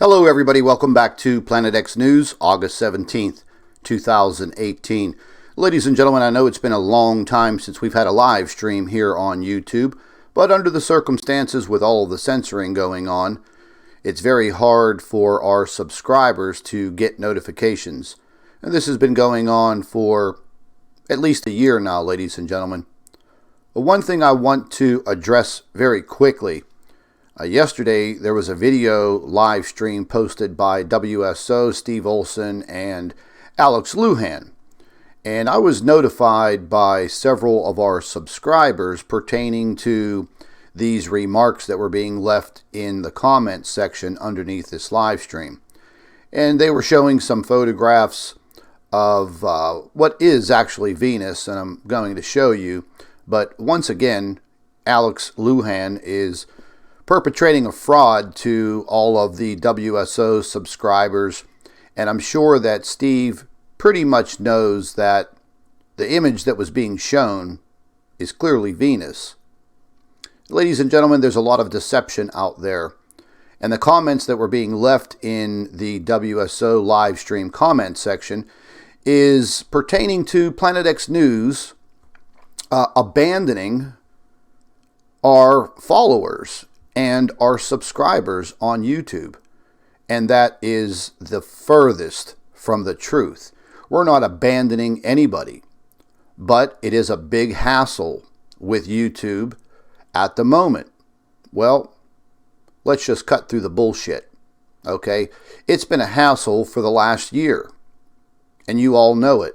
Hello everybody, welcome back to Planet X News, August 17th, 2018. Ladies and gentlemen, I know it's been a long time since we've had a live stream here on YouTube, but under the circumstances with all of the censoring going on, it's very hard for our subscribers to get notifications. And this has been going on for at least a year now, ladies and gentlemen. But one thing I want to address very quickly. Yesterday, there was a video live stream posted by WSO, Steve Olson, and Alex Lujan. And I was notified by several of our subscribers pertaining to these remarks that were being left in the comments section underneath this live stream. And they were showing some photographs of what is actually Venus, and I'm going to show you. But once again, Alex Lujan is perpetrating a fraud to all of the WSO subscribers, and I'm sure that Steve pretty much knows that the image that was being shown is clearly Venus. Ladies and gentlemen, there's a lot of deception out there, and the comments that were being left in the WSO live stream comment section is pertaining to Planet X News abandoning our followers and our subscribers on YouTube. And that is the furthest from the truth. We're not abandoning anybody, but it is a big hassle with YouTube at the moment. Well, let's just cut through the bullshit, okay? It's been a hassle for the last year, and you all know it.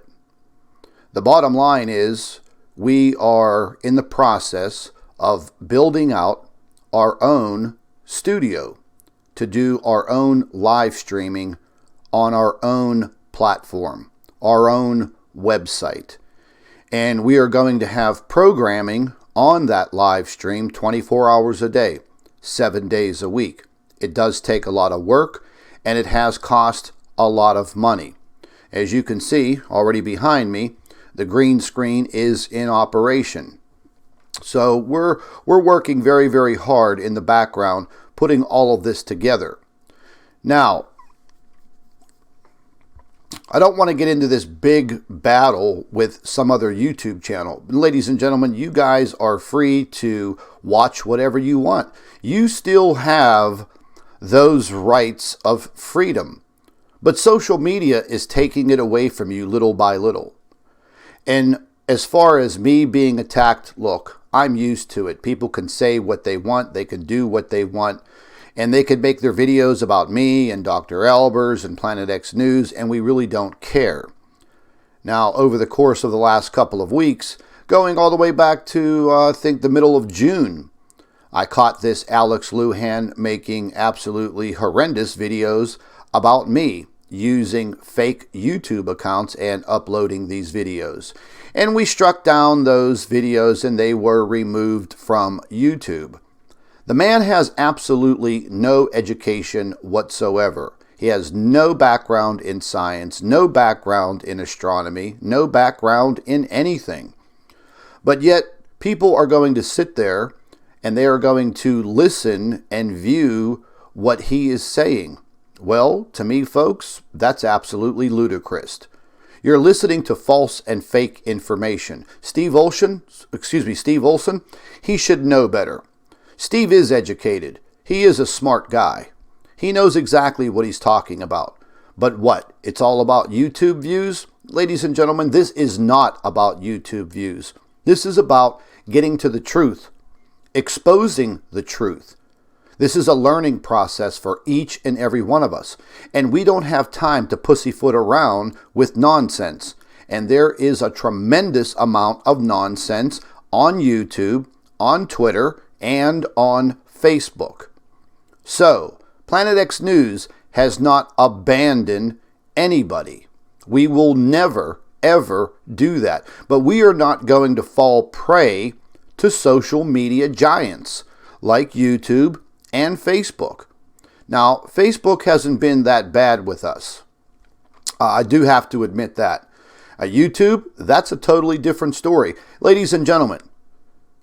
The bottom line is we are in the process of building out our own studio to do our own live streaming on our own platform, our own website. And we are going to have programming on that live stream 24 hours a day, 7 days a week. It does take a lot of work, and it has cost a lot of money. As you can see already behind me, the green screen is in operation. So we're working very, very hard in the background, putting all of this together. Now, I don't want to get into this big battle with some other YouTube channel. Ladies and gentlemen, you guys are free to watch whatever you want. You still have those rights of freedom. But social media is taking it away from you little by little. And as far as me being attacked, look, I'm used to it. People can say what they want. They can do what they want. And they can make their videos about me and Dr. Albers and Planet X News, and we really don't care. Now, over the course of the last couple of weeks, going all the way back to, I think, the middle of June, I caught this Alex Lujan making absolutely horrendous videos about me, using fake YouTube accounts and uploading these videos. And we struck down those videos and they were removed from YouTube. The man has absolutely no education whatsoever. He has no background in science, no background in astronomy, no background in anything. But yet people are going to sit there and they are going to listen and view what he is saying. Well, to me, folks, that's absolutely ludicrous. You're listening to false and fake information. Steve Olson, he should know better. Steve is educated. He is a smart guy. He knows exactly what he's talking about. But what? It's all about YouTube views? Ladies and gentlemen, this is not about YouTube views. This is about getting to the truth, exposing the truth. This is a learning process for each and every one of us. And we don't have time to pussyfoot around with nonsense. And there is a tremendous amount of nonsense on YouTube, on Twitter, and on Facebook. So, Planet X News has not abandoned anybody. We will never, ever do that. But we are not going to fall prey to social media giants like YouTube and Facebook. Now, Facebook hasn't been that bad with us. I do have to admit that. YouTube, that's a totally different story. Ladies and gentlemen,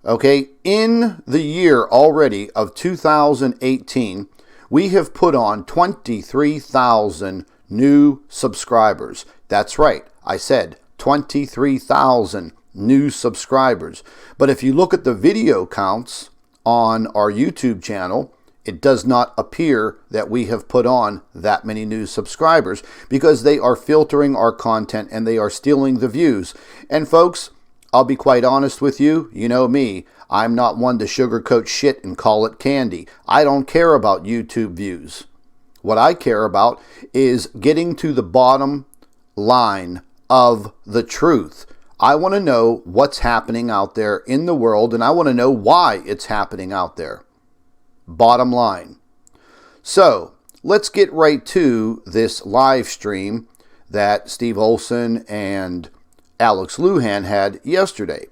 okay, in the year already of 2018, we have put on 23,000 new subscribers. That's right, I said 23,000 new subscribers. But if you look at the video counts on our YouTube channel, it does not appear that we have put on that many new subscribers because they are filtering our content and they are stealing the views. And folks, I'll be quite honest with you. You know me. I'm not one to sugarcoat shit and call it candy. I don't care about YouTube views. What I care about is getting to the bottom line of the truth. I want to know what's happening out there in the world, and I want to know why it's happening out there. Bottom line. So let's get right to this live stream that Steve Olson and Alex Lujan had yesterday.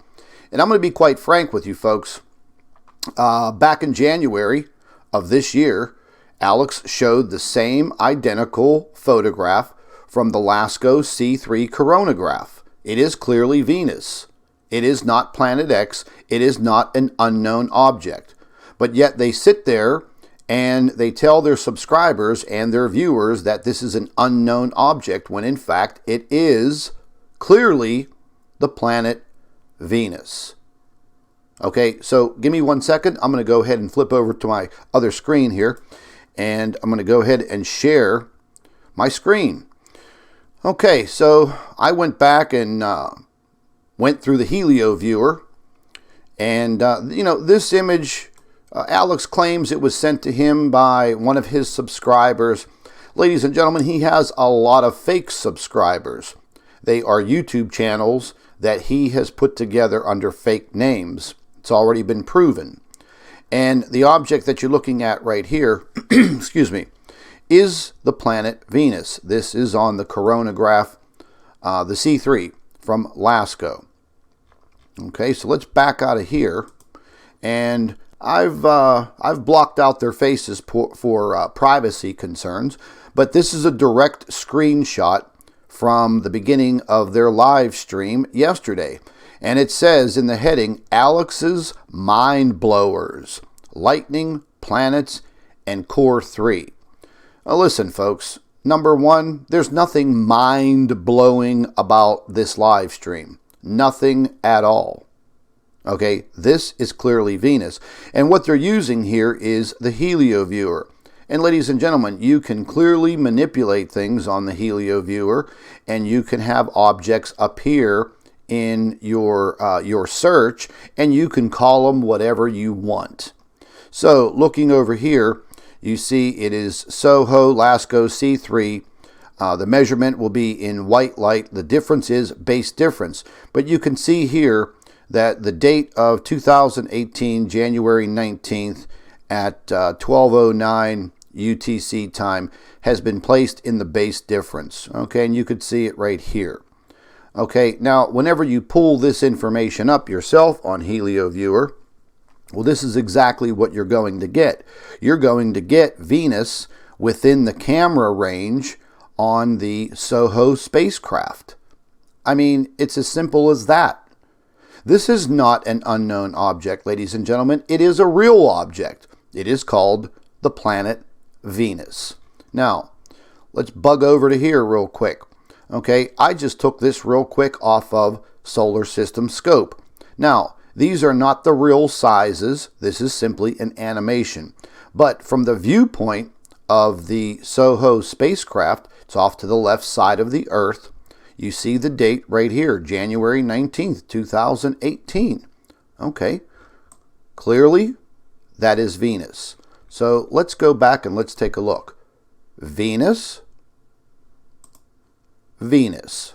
And I'm going to be quite frank with you folks. Back in January of this year, Alex showed the same identical photograph from the LASCO C3 coronagraph. It is clearly Venus. It is not Planet X. It is not an unknown object. But yet they sit there and they tell their subscribers and their viewers that this is an unknown object when in fact it is clearly the planet Venus. Okay, so give me 1 second. I'm going to go ahead and flip over to my other screen here, and I'm going to go ahead and share my screen. Okay, so I went back and went through the Helio viewer, and this image, Alex claims it was sent to him by one of his subscribers. Ladies and gentlemen, he has a lot of fake subscribers. They are YouTube channels that he has put together under fake names. It's already been proven. And the object that you're looking at right here, excuse me, is the planet Venus. This is on the coronagraph, the C3 from LASCO. Okay, so let's back out of here. And I've blocked out their faces for privacy concerns, but this is a direct screenshot from the beginning of their live stream yesterday. And it says in the heading, Alex's Mind Blowers, Lightning, Planets, and Core 3. Now listen, folks. Number one, there's nothing mind-blowing about this live stream. Nothing at all. Okay, this is clearly Venus. And what they're using here is the Helio viewer. And ladies and gentlemen, you can clearly manipulate things on the Helio viewer, and you can have objects appear in your search, and you can call them whatever you want. So looking over here, you see it is Soho LASCO C3. The measurement will be in white light. The difference is base difference. But you can see here that the date of 2018, January 19th at 12:09 UTC time has been placed in the base difference. Okay, and you could see it right here. Okay, now whenever you pull this information up yourself on Helio Viewer, well, this is exactly what you're going to get. You're going to get Venus within the camera range on the Soho spacecraft. I mean, it's as simple as that. This is not an unknown object, ladies and gentlemen. It is a real object. It is called the planet Venus. Now, let's bug over to here real quick. Okay, I just took this real quick off of Solar System Scope. Now, these are not the real sizes. This is simply an animation. But from the viewpoint of the Soho spacecraft, it's off to the left side of the Earth. You see the date right here, January 19th, 2018. Okay, clearly that is Venus. So let's go back and let's take a look. Venus, Venus.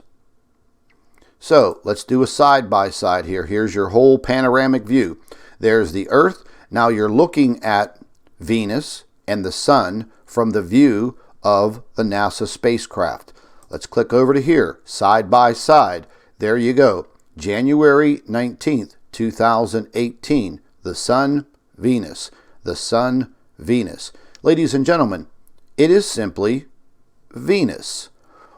So let's do a side-by-side here. Here's your whole panoramic view. There's the Earth. Now you're looking at Venus and the Sun from the view of the NASA spacecraft. Let's click over to here, side by side. There you go. January 19th, 2018. The Sun, Venus. The Sun, Venus. Ladies and gentlemen, it is simply Venus.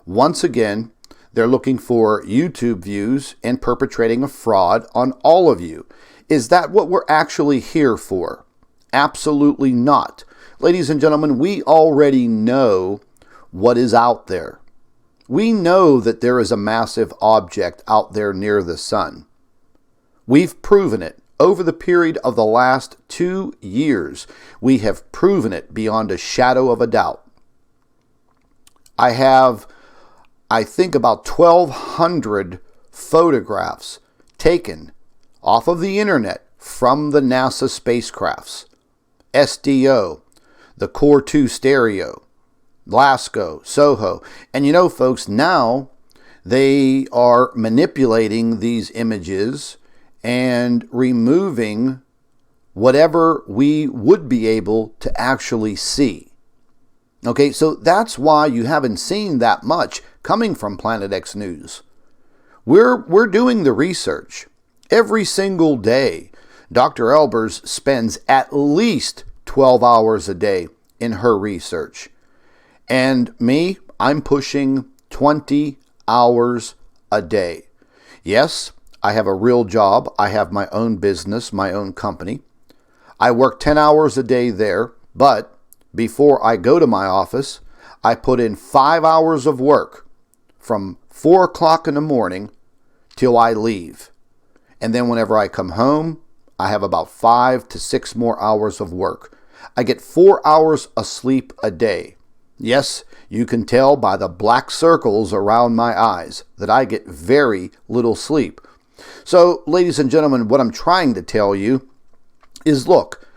Once again, they're looking for YouTube views and perpetrating a fraud on all of you. Is that what we're actually here for? Absolutely not. Ladies and gentlemen, we already know what is out there. We know that there is a massive object out there near the sun. We've proven it. Over the period of the last 2 years, we have proven it beyond a shadow of a doubt. I have, I think, about 1,200 photographs taken off of the internet from the NASA spacecrafts. SDO, the Core 2 stereo, LASCO, SOHO. And you know, folks, now they are manipulating these images and removing whatever we would be able to actually see. Okay, so that's why you haven't seen that much coming from Planet X News. We're doing the research. Every single day, Dr. Albers spends at least 12 hours a day in her research. And me, I'm pushing 20 hours a day. Yes, I have a real job. I have my own business, my own company. I work 10 hours a day there, but before I go to my office, I put in 5 hours of work from 4 o'clock in the morning till I leave. And then whenever I come home, I have about 5 to 6 more hours of work. I get 4 hours of sleep a day. Yes, you can tell by the black circles around my eyes that I get very little sleep. So, ladies and gentlemen, what I'm trying to tell you is, look,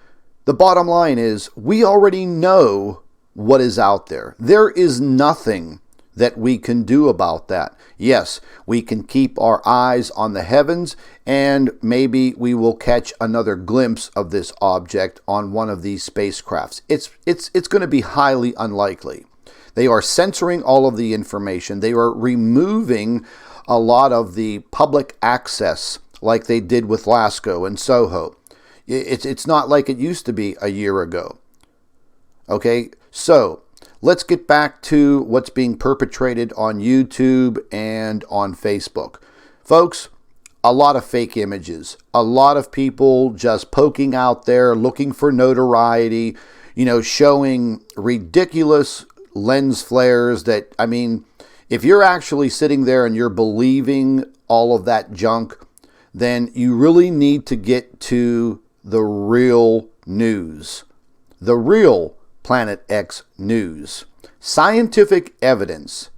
the bottom line is we already know what is out there. There is nothing that we can do about that. Yes, we can keep our eyes on the heavens, and maybe we will catch another glimpse of this object on one of these spacecrafts. It's going to be highly unlikely. They are censoring all of the information. They are removing a lot of the public access like they did with LASCO and SOHO. It's not like it used to be a year ago. Okay, so let's get back to what's being perpetrated on YouTube and on Facebook. Folks, a lot of fake images, a lot of people just poking out there, looking for notoriety, showing ridiculous lens flares that, if you're actually sitting there and you're believing all of that junk, then you really need to get to the real news, the real Planet X news. Scientific evidence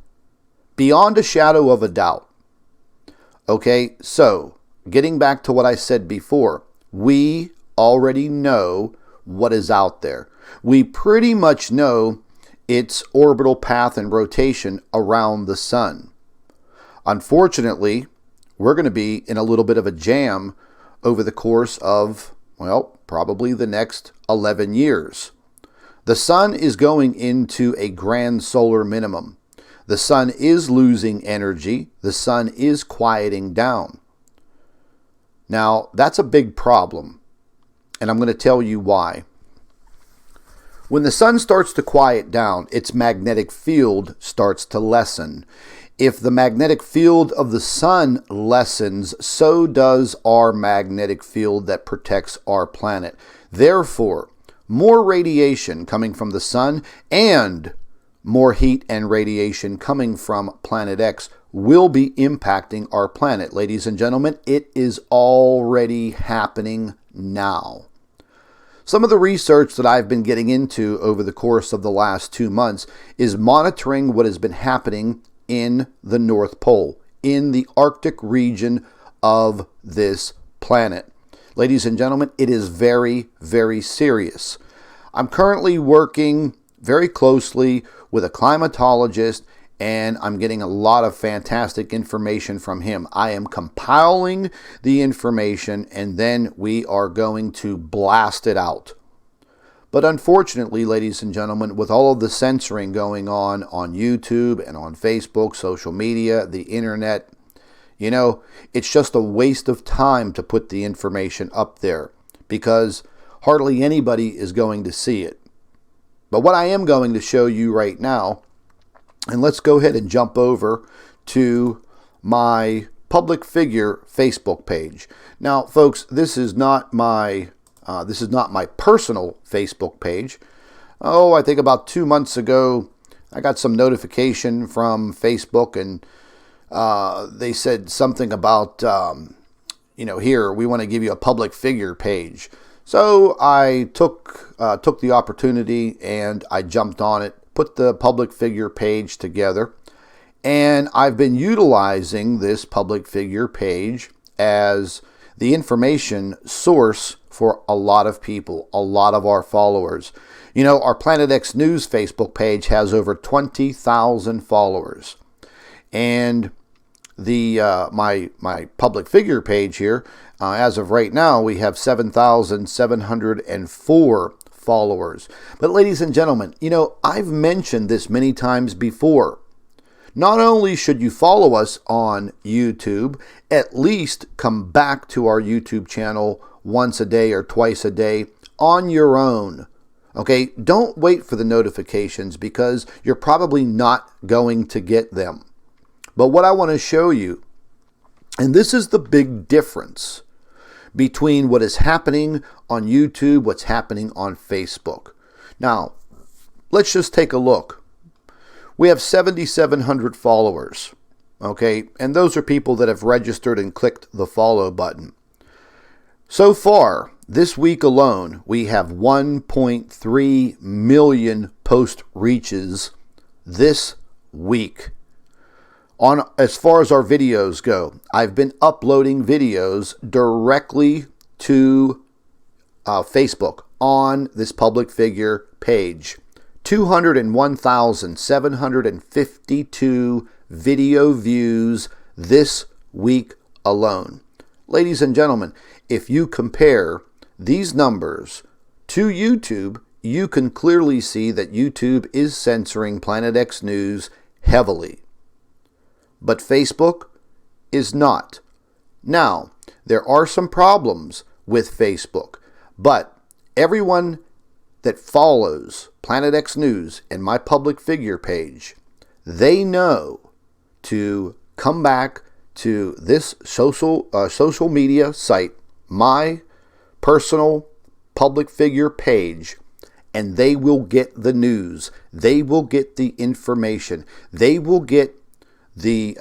beyond a shadow of a doubt. Okay, so getting back to what I said before, we already know what is out there. We pretty much know its orbital path and rotation around the sun. Unfortunately, we're going to be in a little bit of a jam over the course of, probably the next 11 years. The sun is going into a grand solar minimum. The sun is losing energy. The sun is quieting down. Now, that's a big problem, and I'm going to tell you why. When the sun starts to quiet down, its magnetic field starts to lessen. If the magnetic field of the sun lessens, so does our magnetic field that protects our planet. Therefore, more radiation coming from the sun and more heat and radiation coming from Planet X will be impacting our planet. Ladies and gentlemen, it is already happening now. Some of the research that I've been getting into over the course of the last 2 months is monitoring what has been happening in the North Pole, in the Arctic region of this planet. Ladies and gentlemen, it is very, very serious. I'm currently working very closely with a climatologist, and I'm getting a lot of fantastic information from him. I am compiling the information, and then we are going to blast it out. But unfortunately, ladies and gentlemen, with all of the censoring going on YouTube and on Facebook, social media, the internet, it's just a waste of time to put the information up there because hardly anybody is going to see it. But what I am going to show you right now, and let's go ahead and jump over to my public figure Facebook page. Now, folks, this is not my personal Facebook page. I think about 2 months ago, I got some notification from Facebook, and they said something about, here, we want to give you a public figure page. So I took the opportunity and I jumped on it, put the public figure page together, and I've been utilizing this public figure page as the information source for a lot of people, a lot of our followers. Our Planet X News Facebook page has over 20,000 followers. And my public figure page here, as of right now, we have 7,704 followers. But ladies and gentlemen, I've mentioned this many times before. Not only should you follow us on YouTube, at least come back to our YouTube channel once a day or twice a day on your own. Okay, don't wait for the notifications because you're probably not going to get them. But what I want to show you, and this is the big difference between what is happening on YouTube, what's happening on Facebook. Now, let's just take a look. We have 7,700 followers, okay? And those are people that have registered and clicked the follow button. So far, this week alone, we have 1.3 million post reaches this week. As far as our videos go, I've been uploading videos directly to Facebook on this public figure page. 201,752 video views this week alone. Ladies and gentlemen, if you compare these numbers to YouTube, you can clearly see that YouTube is censoring Planet X News heavily. But Facebook is not. Now, there are some problems with Facebook, but everyone that follows Planet X News and my public figure page, they know to come back to this social media site, my personal public figure page, and they will get the news. They will get the information. They will get the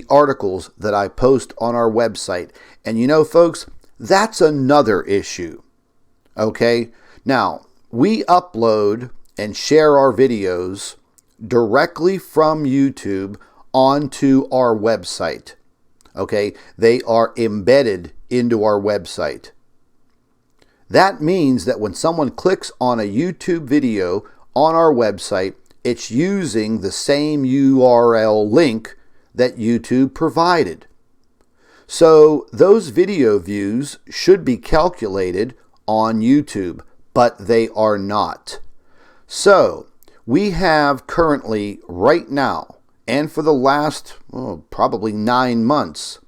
articles that I post on our website. And folks, that's another issue. Okay? Now, we upload and share our videos directly from YouTube onto our website. Okay? They are embedded into our website. That means that when someone clicks on a YouTube video on our website, it's using the same URL link that YouTube provided. So those video views should be calculated on YouTube, but they are not. So we have currently, right now, and for the last probably 9 months,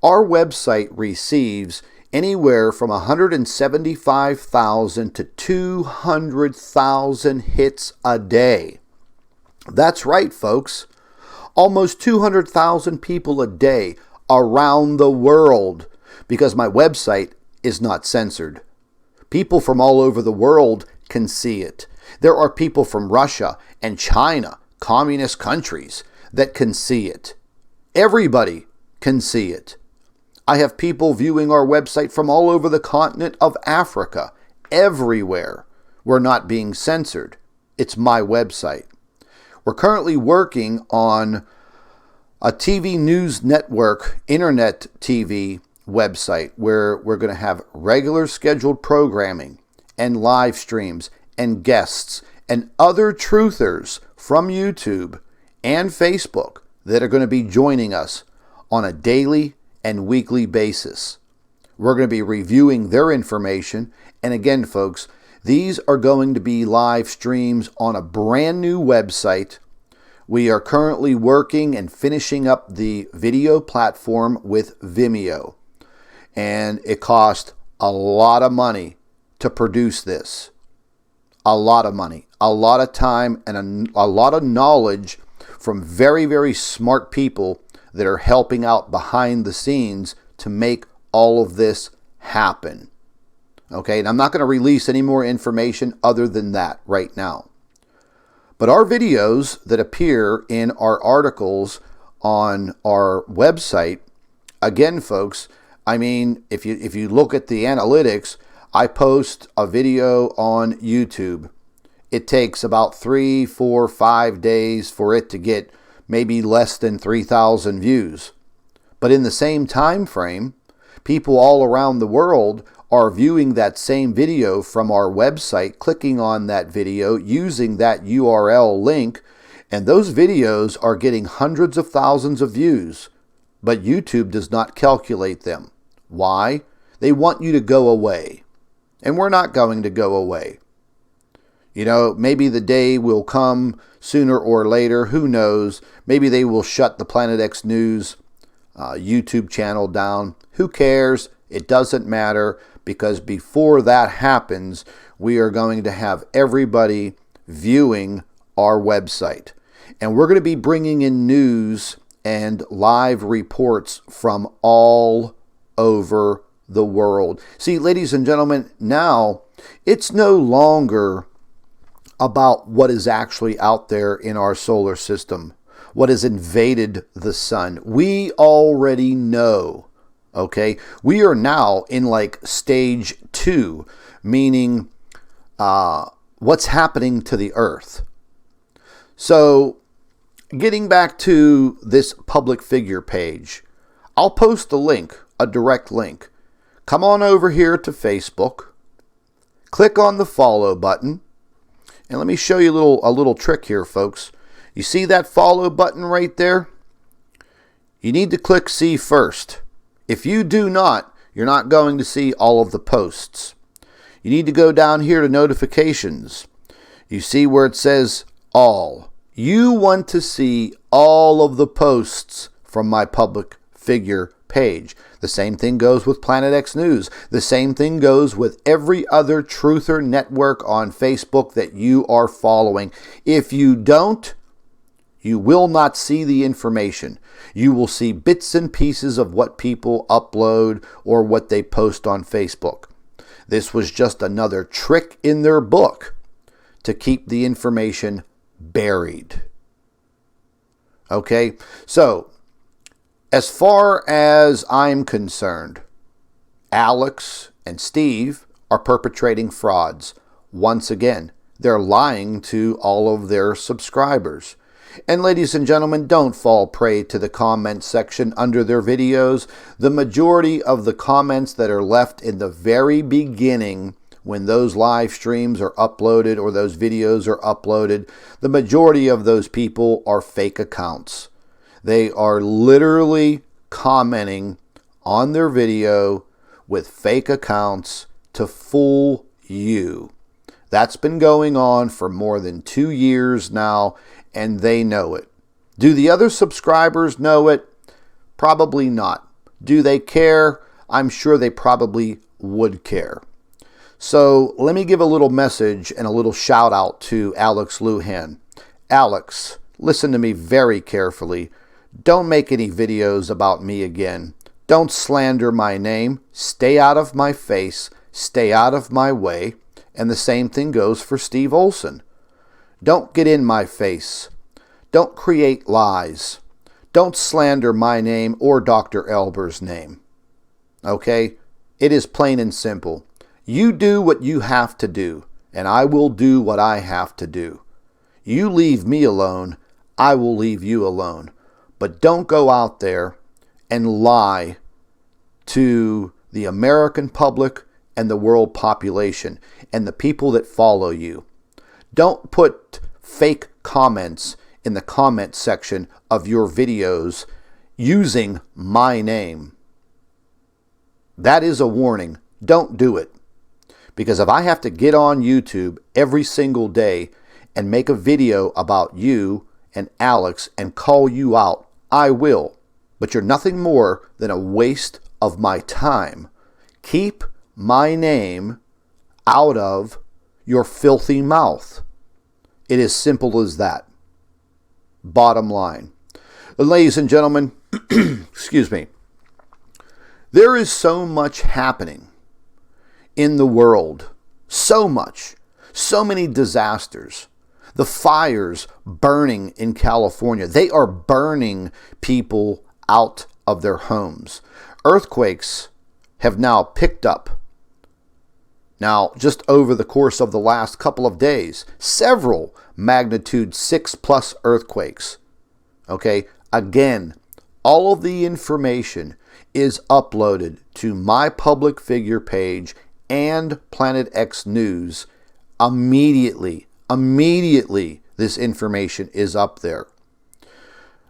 our website receives anywhere from 175,000 to 200,000 hits a day. That's right, folks. Almost 200,000 people a day around the world, because my website is not censored. People from all over the world can see it. There are people from Russia and China, communist countries, that can see it. Everybody can see it. I have people viewing our website from all over the continent of Africa. Everywhere. We're not being censored. It's my website. We're currently working on a TV news network, internet TV website, where we're going to have regular scheduled programming and live streams and guests and other truthers from YouTube and Facebook that are going to be joining us on a daily and weekly basis. We're going to be reviewing their information. And again, folks, these are going to be live streams on a brand new website. We are currently working and finishing up the video platform with Vimeo. And it cost a lot of money to produce this. A lot of money, a lot of time, and a lot of knowledge from very, very smart people that are helping out behind the scenes to make all of this happen. Okay, and I'm not going to release any more information other than that right now. But our videos that appear in our articles on our website, again, folks, I mean, if you look at the analytics, I post a video on YouTube. It takes about 3, 4, 5 days for it to get maybe less than 3,000 views. But in the same time frame, people all around the world are viewing that same video from our website, clicking on that video, using that URL link, and those videos are getting hundreds of thousands of views. But YouTube does not calculate them. Why? They want you to go away. And we're not going to go away. You know, maybe the day will come sooner or later. Who knows? Maybe they will shut the Planet X News YouTube channel down. Who cares? It doesn't matter, because before that happens, we are going to have everybody viewing our website. And we're going to be bringing in news and live reports from all over the world. See, ladies and gentlemen, now it's no longer about what is actually out there in our solar system, what has invaded the sun. We already know, okay? We are now in like stage 2, meaning what's happening to the Earth. So getting back to this public figure page, I'll post a link, a direct link. Come on over here to Facebook, click on the follow button, and let me show you a little trick here, folks. You see that follow button right there? You need to click see first. If you do not, you're not going to see all of the posts. You need to go down here to notifications. You see where it says all. You want to see all of the posts from my public figure page. The same thing goes with Planet X News. The same thing goes with every other truther network on Facebook that you are following. If you don't, you will not see the information. You will see bits and pieces of what people upload or what they post on Facebook. This was just another trick in their book to keep the information buried. Okay, so as far as I'm concerned, Alex and Steve are perpetrating frauds. Once again, they're lying to all of their subscribers. And ladies and gentlemen, don't fall prey to the comment section under their videos. The majority of the comments that are left in the very beginning, when those live streams are uploaded or those videos are uploaded, the majority of those people are fake accounts. They are literally commenting on their video with fake accounts to fool you. That's been going on for more than 2 years now, and they know it. Do the other subscribers know it? Probably not. Do they care? I'm sure they probably would care. So let me give a little message and a little shout out to Alex Luhan. Alex, listen to me very carefully. Don't make any videos about me again. Don't slander my name. Stay out of my face. Stay out of my way. And the same thing goes for Steve Olson. Don't get in my face. Don't create lies. Don't slander my name or Dr. Albers' name. Okay? It is plain and simple. You do what you have to do, and I will do what I have to do. You leave me alone, I will leave you alone. But don't go out there and lie to the American public and the world population and the people that follow you. Don't put fake comments in the comment section of your videos using my name. That is a warning. Don't do it. Because if I have to get on YouTube every single day and make a video about you and Alex and call you out, I will. But you're nothing more than a waste of my time. Keep my name out of your filthy mouth. It is simple as that. Bottom line. Ladies and gentlemen, excuse me. There is so much happening in the world. So much. So many disasters. The fires burning in California. They are burning people out of their homes. Earthquakes have now picked up. Now, just over the course of the last couple of days, several magnitude 6+ earthquakes. Okay, again, all of the information is uploaded to my public figure page and Planet X News immediately. Immediately, this information is up there.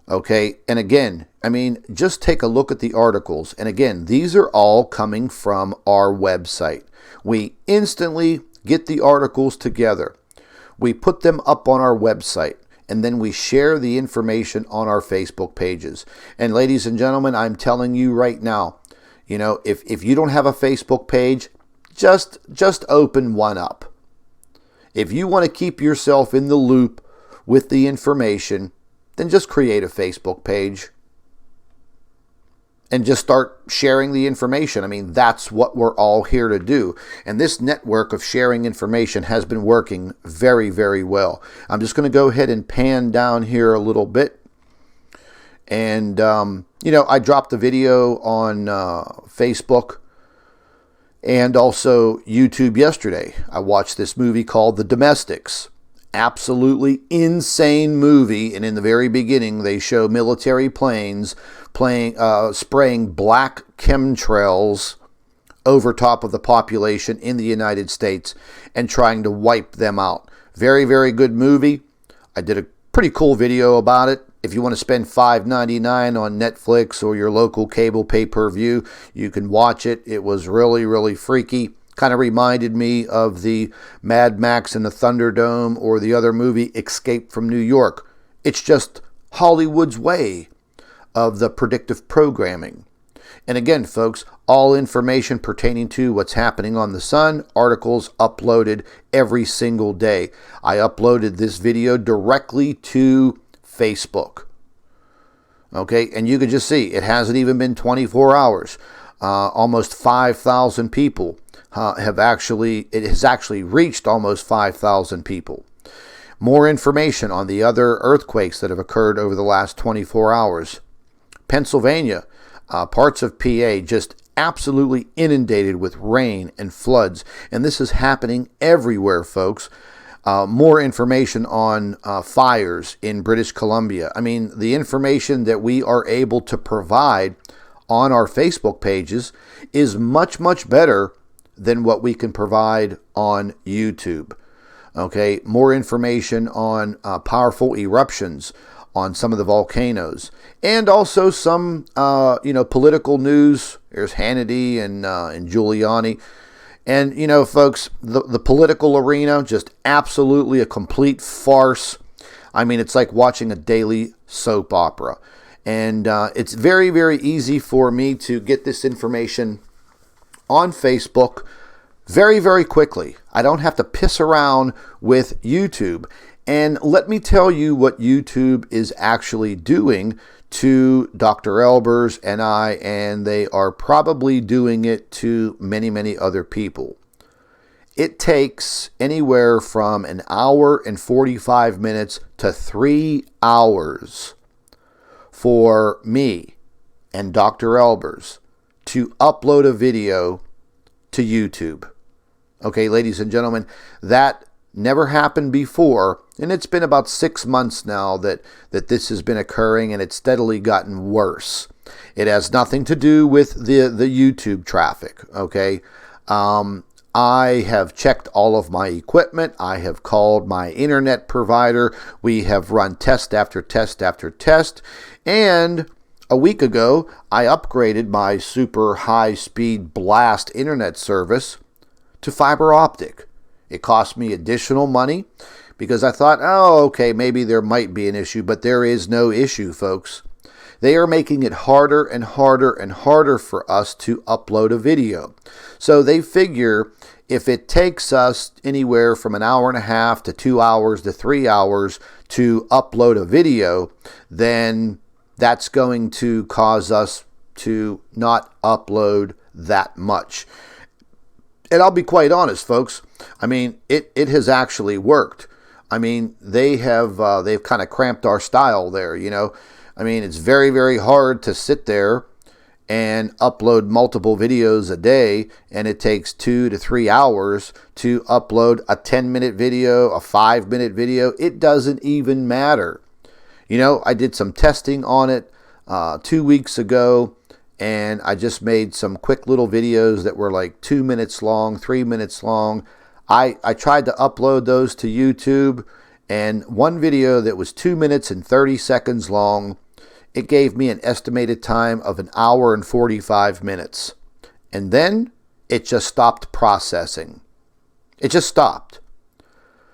Okay, and again, I mean, just take a look at the articles. And again, these are all coming from our website. We instantly get the articles together. We put them up on our website, and then we share the information on our Facebook pages. And ladies and gentlemen, I'm telling you right now, you know, if you don't have a Facebook page, just open one up. If you want to keep yourself in the loop with the information, then just create a Facebook page and just start sharing the information. I mean, that's what we're all here to do. And this network of sharing information has been working very, very well. I'm just going to go ahead and pan down here a little bit. And, you know, I dropped the video on Facebook and also YouTube yesterday. I watched this movie called The Domestics. Absolutely insane movie. And in the very beginning, they show military planes spraying black chemtrails over top of the population in the United States and trying to wipe them out. Very, very good movie. I did a pretty cool video about it. If you want to spend $5.99 on Netflix or your local cable pay-per-view, you can watch it. It was really, really freaky. Kind of reminded me of the Mad Max and the Thunderdome or the other movie Escape from New York. It's just Hollywood's way of the predictive programming. And again, folks, all information pertaining to what's happening on the sun, articles uploaded every single day. I uploaded this video directly to Facebook. Okay, and you can just see it hasn't even been 24 hours. Almost 5,000 people it has actually reached almost 5,000 people. More information on the other earthquakes that have occurred over the last 24 hours. Pennsylvania, parts of PA just absolutely inundated with rain and floods. And this is happening everywhere, folks. More information on fires in British Columbia. I mean, the information that we are able to provide on our Facebook pages is much, much better than what we can provide on YouTube. Okay, more information on powerful eruptions on some of the volcanoes, and also some, political news. There's Hannity and Giuliani. And, you know, folks, the political arena, just absolutely a complete farce. I mean, it's like watching a daily soap opera. And it's very, very easy for me to get this information on Facebook very, very quickly. I don't have to piss around with YouTube. And let me tell you what YouTube is actually doing to Dr. Albers and I, and they are probably doing it to many, many other people. It takes anywhere from an hour and 45 minutes to 3 hours for me and Dr. Albers to upload a video to YouTube. Okay, ladies and gentlemen, that never happened before, and it's been about 6 months now that this has been occurring, and it's steadily gotten worse. It has nothing to do with the YouTube traffic, okay? I have checked all of my equipment. I have called my internet provider. We have run test after test after test, and a week ago, I upgraded my super high-speed blast internet service to fiber optic. It cost me additional money because I thought, oh, okay, maybe there might be an issue, but there is no issue, folks. They are making it harder and harder and harder for us to upload a video. So they figure if it takes us anywhere from an hour and a half to 2 hours to 3 hours to upload a video, then that's going to cause us to not upload that much. And I'll be quite honest, folks. I mean, it has actually worked. I mean, they've kind of cramped our style there, you know. I mean, it's very, very hard to sit there and upload multiple videos a day, and it takes 2 to 3 hours to upload a 10-minute video, a 5-minute video. It doesn't even matter. You know, I did some testing on it 2 weeks ago, and I just made some quick little videos that were like 2 minutes long, 3 minutes long. I tried to upload those to YouTube, and one video that was 2 minutes and 30 seconds long, it gave me an estimated time of 1 hour and 45 minutes. And then it just stopped processing. It just stopped.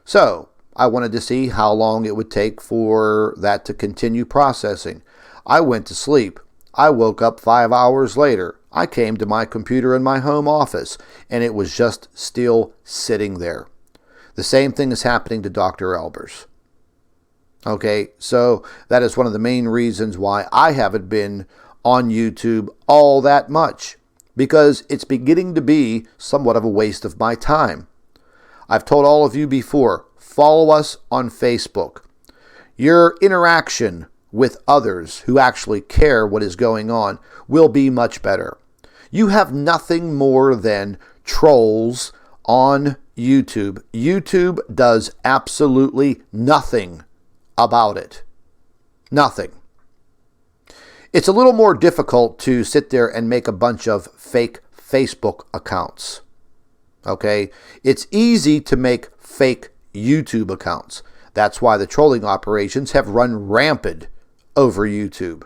So I wanted to see how long it would take for that to continue processing. I went to sleep. I woke up 5 hours later. I came to my computer in my home office, and it was just still sitting there. The same thing is happening to Dr. Albers. Okay, so that is one of the main reasons why I haven't been on YouTube all that much, because it's beginning to be somewhat of a waste of my time. I've told all of you before, follow us on Facebook. Your interaction with others who actually care what is going on will be much better. You have nothing more than trolls on YouTube. YouTube does absolutely nothing about it. Nothing. It's a little more difficult to sit there and make a bunch of fake Facebook accounts. Okay? It's easy to make fake YouTube accounts. That's why the trolling operations have run rampant over YouTube.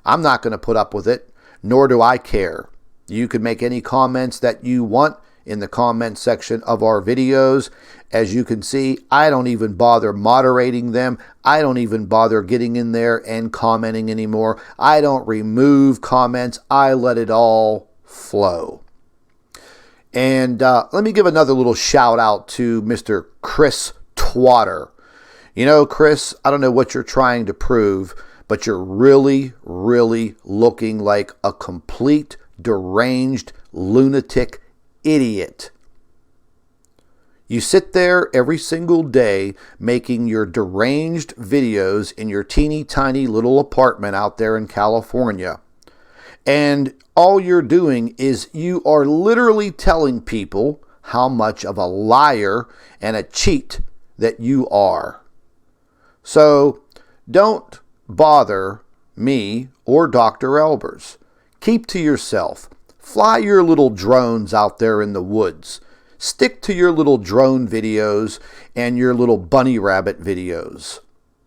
I'm not going to put up with it, nor do I care. You can make any comments that you want in the comment section of our videos. As you can see, I don't even bother moderating them. I don't even bother getting in there and commenting anymore. I don't remove comments. I let it all flow. And let me give another little shout out to Mr. Chris Twatter. You know, Chris, I don't know what you're trying to prove, but you're really, really looking like a complete deranged lunatic idiot. You sit there every single day making your deranged videos in your teeny tiny little apartment out there in California. And all you're doing is you are literally telling people how much of a liar and a cheat that you are. So don't bother me or Dr. Albers. Keep to yourself. Fly your little drones out there in the woods. Stick to your little drone videos and your little bunny rabbit videos.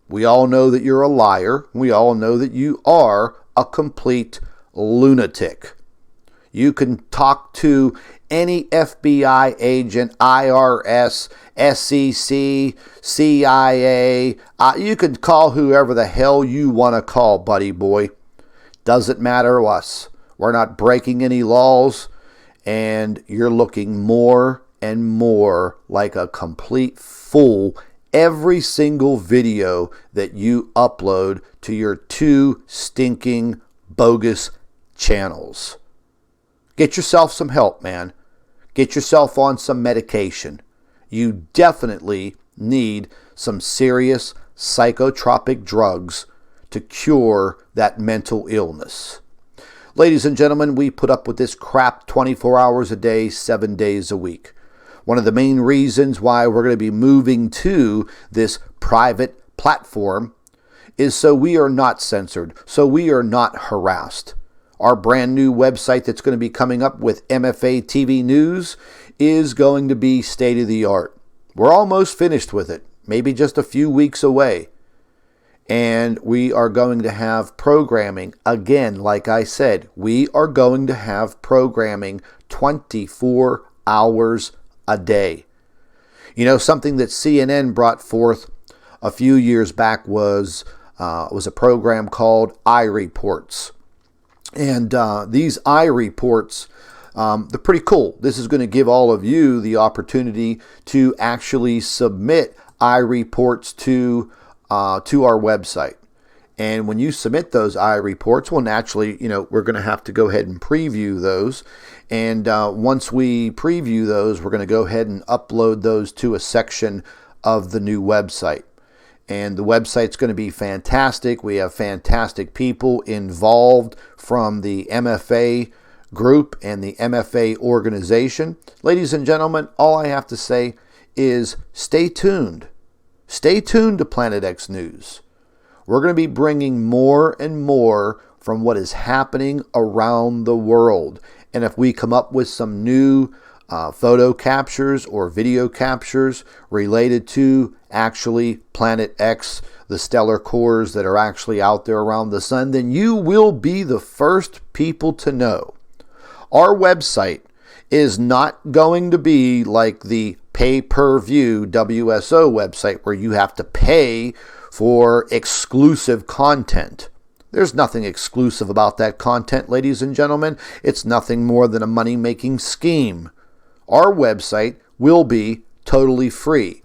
We all know that you're a liar. We all know that you are a complete lunatic. You can talk to any FBI agent, IRS, SEC, CIA. You can call whoever the hell you want to call, buddy boy. Doesn't matter to us. We're not breaking any laws, and you're looking more and more like a complete fool every single video that you upload to your 2 stinking bogus channels. Get yourself some help, man. Get yourself on some medication. You definitely need some serious psychotropic drugs to cure that mental illness. Ladies and gentlemen, we put up with this crap 24 hours a day, 7 days a week. One of the main reasons why we're going to be moving to this private platform is so we are not censored, so we are not harassed. Our brand new website that's going to be coming up with MFA TV News is going to be state of the art. We're almost finished with it, maybe just a few weeks away. And we are going to have programming. Again, like I said, we are going to have programming 24 hours a day. You know, something that CNN brought forth a few years back was a program called iReports. And these iReports, they're pretty cool. This is going to give all of you the opportunity to actually submit iReports to our website. And when you submit those I reports, well, naturally, we're going to have to go ahead and preview those. And once we preview those, we're going to go ahead and upload those to a section of the new website. And the website's going to be fantastic. We have fantastic people involved from the MFA group and the MFA organization. Ladies and gentlemen, all I have to say is stay tuned. Stay tuned to Planet X News. We're going to be bringing more and more from what is happening around the world. And if we come up with some new photo captures or video captures related to actually Planet X, the stellar cores that are actually out there around the sun, then you will be the first people to know. Our website is not going to be like the pay-per-view WSO website where you have to pay for exclusive content. There's nothing exclusive about that content, ladies and gentlemen. It's nothing more than a money-making scheme. Our website will be totally free.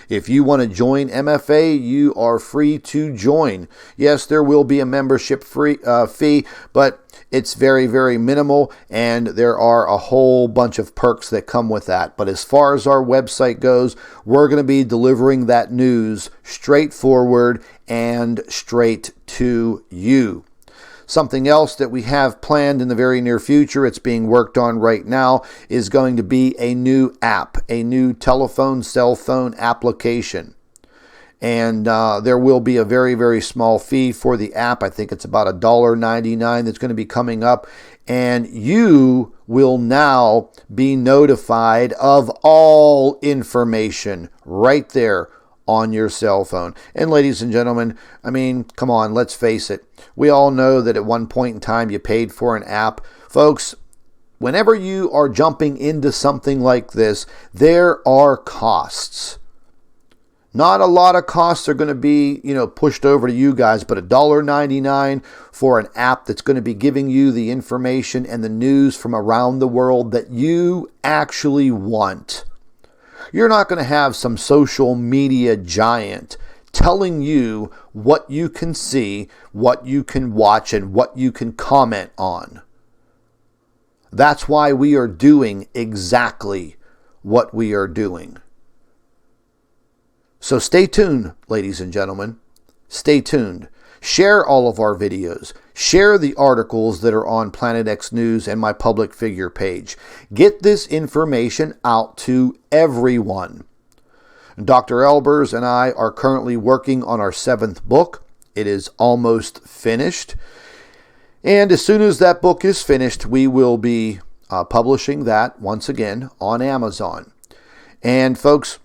If you want to join MFA, you are free to join. Yes, there will be a membership fee, but it's very, very minimal, and there are a whole bunch of perks that come with that. But as far as our website goes, we're going to be delivering that news straightforward and straight to you. Something else that we have planned in the very near future, it's being worked on right now, is going to be a new app, a new telephone, cell phone application. And there will be a very, very small fee for the app. I think it's about $1.99 that's going to be coming up. And you will now be notified of all information right there on your cell phone. And ladies and gentlemen, I mean, come on, let's face it. We all know that at one point in time you paid for an app. Folks, whenever you are jumping into something like this, there are costs. Not a lot of costs are going to be, pushed over to you guys, but $1.99 for an app that's going to be giving you the information and the news from around the world that you actually want. You're not going to have some social media giant telling you what you can see, what you can watch, and what you can comment on. That's why we are doing exactly what we are doing. So stay tuned, ladies and gentlemen. Stay tuned. Share all of our videos. Share the articles that are on Planet X News and my public figure page. Get this information out to everyone. Dr. Albers and I are currently working on our 7th book. It is almost finished. And as soon as that book is finished, we will be publishing that once again on Amazon. And folks,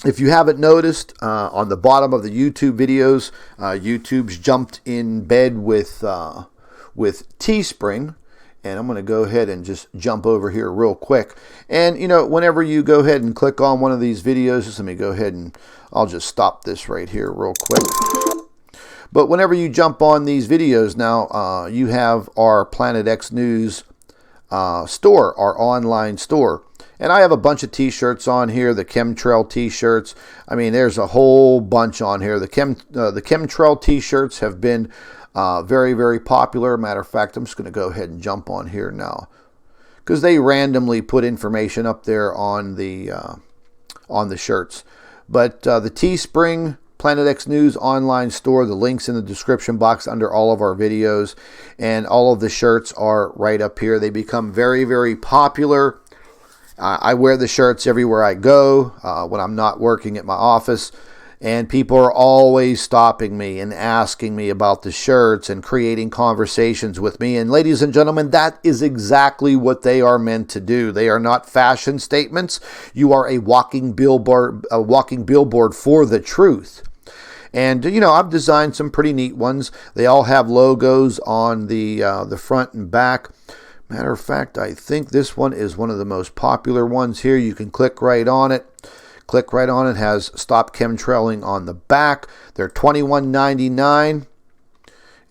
if you haven't noticed, on the bottom of the YouTube videos, YouTube's jumped in bed with Teespring. And I'm going to go ahead and just jump over here real quick. And, whenever you go ahead and click on one of these videos, just let me go ahead and I'll just stop this right here real quick. But whenever you jump on these videos now, you have our Planet X News store, our online store. And I have a bunch of t-shirts on here, the chemtrail t-shirts. I mean, there's a whole bunch on here. The chemtrail t-shirts have been very, very popular. Matter of fact, I'm just going to go ahead and jump on here now, because they randomly put information up there on the shirts. But the Teespring Planet X News online store, the link's in the description box under all of our videos, and all of the shirts are right up here. They become very, very popular. I wear the shirts everywhere I go when I'm not working at my office, and people are always stopping me and asking me about the shirts and creating conversations with me. And ladies and gentlemen, that is exactly what they are meant to do. They are not fashion statements. You are a walking billboard for the truth. And, I've designed some pretty neat ones. They all have logos on the front and back. Matter of fact, I think this one is one of the most popular ones here. You can click right on it. Click right on it. Has Stop Chemtrailing on the back. They're $21.99.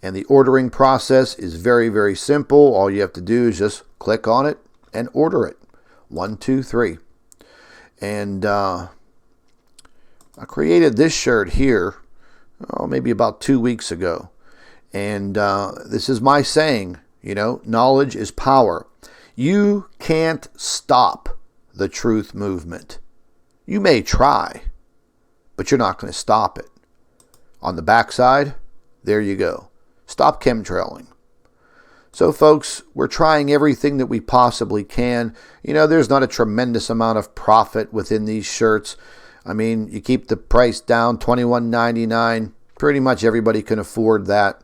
And the ordering process is very, very simple. All you have to do is just click on it and order it. 1, 2, 3. And I created this shirt here. maybe about 2 weeks ago. And this is my saying, knowledge is power. You can't stop the truth movement. You may try, but you're not going to stop it. On the backside, there you go. Stop chemtrailing. So folks, we're trying everything that we possibly can. There's not a tremendous amount of profit within these shirts. I mean, you keep the price down, $21.99. Pretty much everybody can afford that.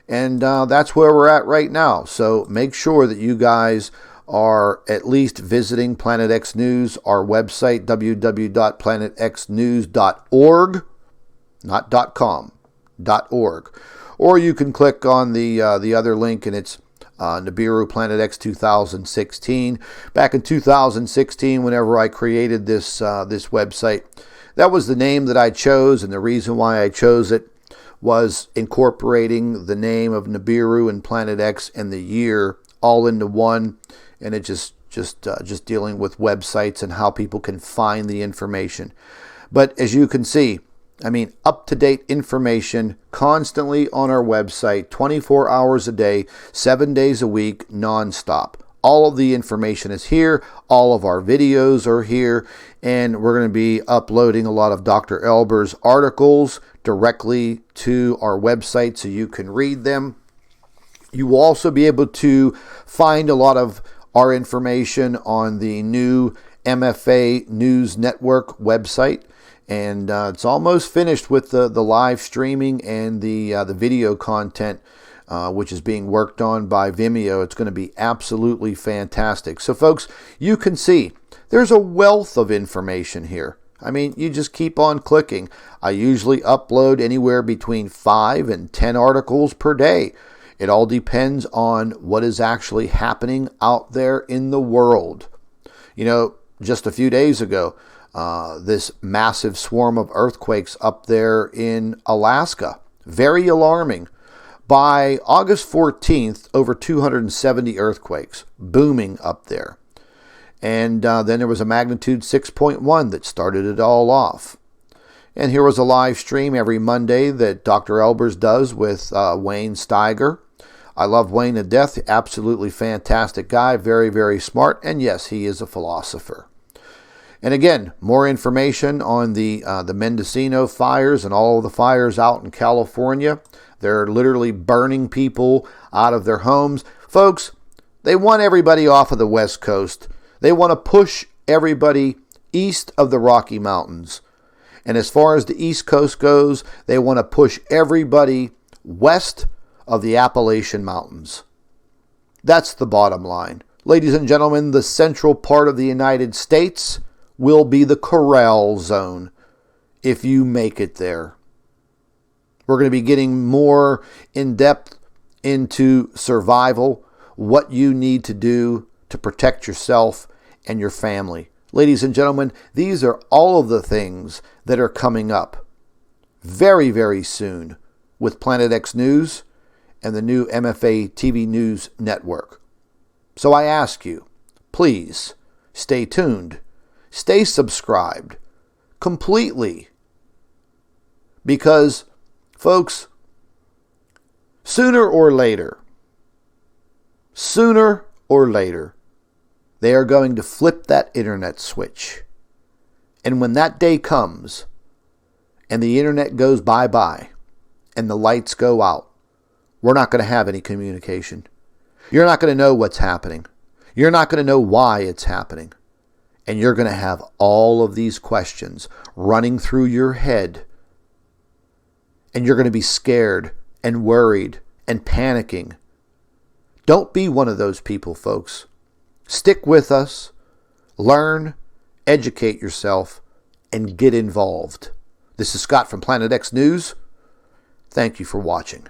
And that's where we're at right now. So make sure that you guys are at least visiting Planet X News, our website, www.planetxnews.org, not .com, .org. Or you can click on the other link, and it's Nibiru Planet X 2016. Back in 2016, whenever I created this website, that was the name that I chose, and the reason why I chose it was incorporating the name of Nibiru and Planet X and the year all into one, and it just dealing with websites and how people can find the information. But as you can see, I mean, up-to-date information constantly on our website, 24 hours a day, 7 days a week, nonstop. All of the information is here. All of our videos are here. And we're going to be uploading a lot of Dr. Albers' articles directly to our website so you can read them. You will also be able to find a lot of our information on the new MFA News Network website. And it's almost finished with the live streaming and the video content, which is being worked on by Vimeo. It's going to be absolutely fantastic. So, folks, you can see there's a wealth of information here. I mean, you just keep on clicking. I usually upload anywhere between 5 and 10 articles per day. It all depends on what is actually happening out there in the world. Just a few days ago, this massive swarm of earthquakes up there in Alaska. Very alarming. By August 14th, over 270 earthquakes booming up there. And then there was a magnitude 6.1 that started it all off. And here was a live stream every Monday that Dr. Albers does with Wayne Steiger. I love Wayne to death. Absolutely fantastic guy. Very, very smart. And yes, he is a philosopher. And again, more information on the Mendocino fires and all of the fires out in California. They're literally burning people out of their homes. Folks, they want everybody off of the West Coast. They want to push everybody east of the Rocky Mountains. And as far as the East Coast goes, they want to push everybody west of the Appalachian Mountains. That's the bottom line. Ladies and gentlemen, the central part of the United States will be the corral zone if you make it there. We're going to be getting more in depth into survival, what you need to do to protect yourself and your family. Ladies and gentlemen, these are all of the things that are coming up very, very soon with Planet X News and the new MFA TV News Network. So I ask you, please stay tuned. Stay subscribed completely. Because, folks, sooner or later, they are going to flip that internet switch. And when that day comes, and the internet goes bye-bye, and the lights go out, we're not going to have any communication. You're not going to know what's happening. You're not going to know why it's happening. And you're going to have all of these questions running through your head. And you're going to be scared and worried and panicking. Don't be one of those people, folks. Stick with us, learn, educate yourself, and get involved. This is Scott from Planet X News. Thank you for watching.